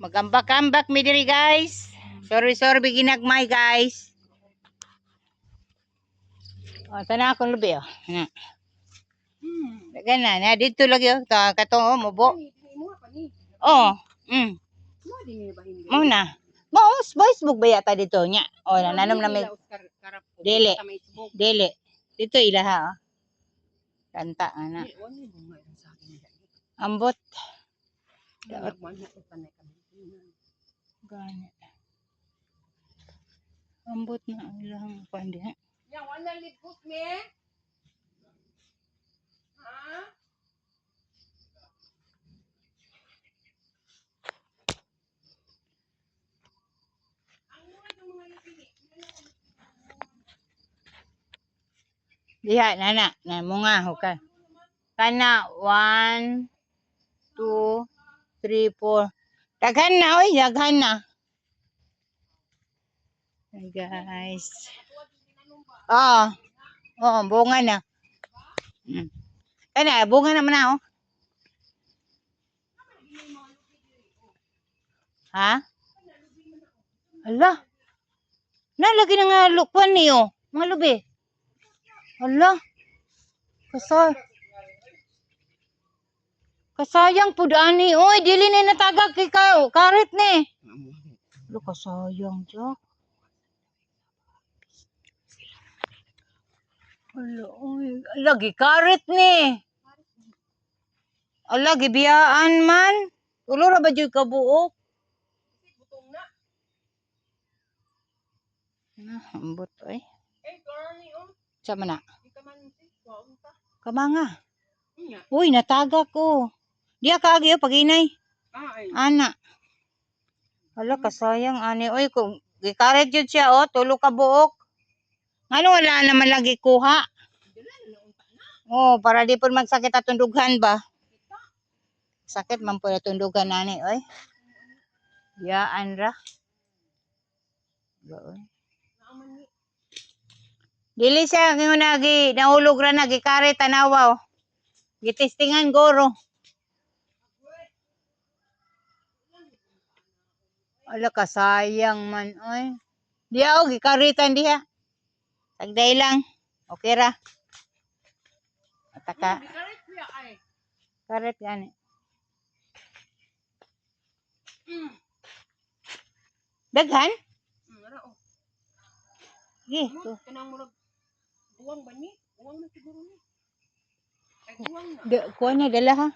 Magambak-ambak mi diri guys. Sorry ginagmay guys. O tana akong lubi oh. Gana na dito lagi oh katong mubo. Oh. Mo na. Maos Facebook ba yata dito nya. Oh nananom na may dili. Dito ilaha oh. Kanta ana. Ambot. Gani. Ambot na ang ilang pandi ha. Yang wala libot me. Ha? Diha nana na munga hukay. Kana 1 2 3 4. Daghan na oy, daghan na. Hey guys. Oh, bunga na. Kana bunga naman na oh. Ha? Hala. Nalagi na nga lukwan niyo. Mga lubi. Hala. Kasayang pud ani. Oy, dili ni natagag kay karet ni. Hala kasayang jak. Hala, oy, lagi karet ni. Ala gibiyaan man. Ulo ra ba jud ka buok? Ambot ay. Sa mana? Kamanga. Uy, natagak ko. Diya kaagi o paginay. Ana. Hala kasayang ani. Uy, kung gikaret jud siya o, tulo ka buok. Ngano wala naman lagi kuha? Oh, para di pud magsakit atong dughan ba? Sakit man pud atong dughan nani, oy. Yaan ra. Dili siya nga nagi nahulog ra na gikaret tanawa. Gitistingan goro. Ala kasayang man oy. Diya og gikaritan diha. Tagday lang. Okay ra. Ataka. Karet gani. Daghan? Kanang murag buwang ba ni? Buwang na siguro ni. Ay buwang na. Kuha na dala ha.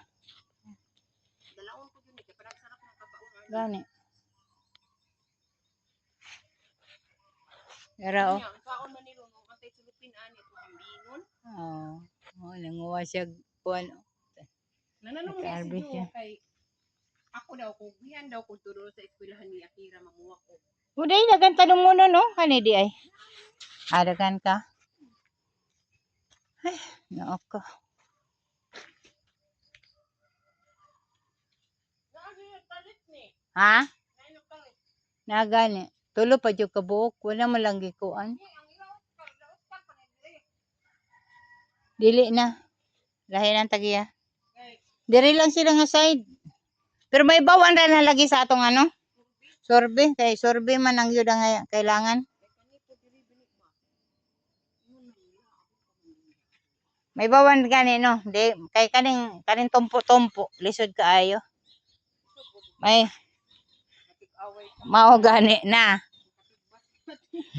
Dalaon ko yun. Parang sarap ng kabaon. Gani. Yara oh. Kaon man nilo ng antay sulupin ani ito ang bingon. Oh, nanguha siya kuan. Nananong niya si Jo kay ako daw kung gihan daw ko turo sa eskwelahan ni Akira mamuha ko. Uday dagan tanong mo no, hani di ay. Adagan ka. Ay, naok ko. Ha? Nagani. Tulo pa jud ka buok, wala man lang gikuan. Dili na. Lahi nang tagiya. Diri lang sila nga side. Pero may bawan ra na lagi sa atong ano? Sorbe, kay sorbe man ang yun ang kailangan. May bawan gani no, di kay kaning tumpo-tumpo, lisod kaayo. May mao gani na.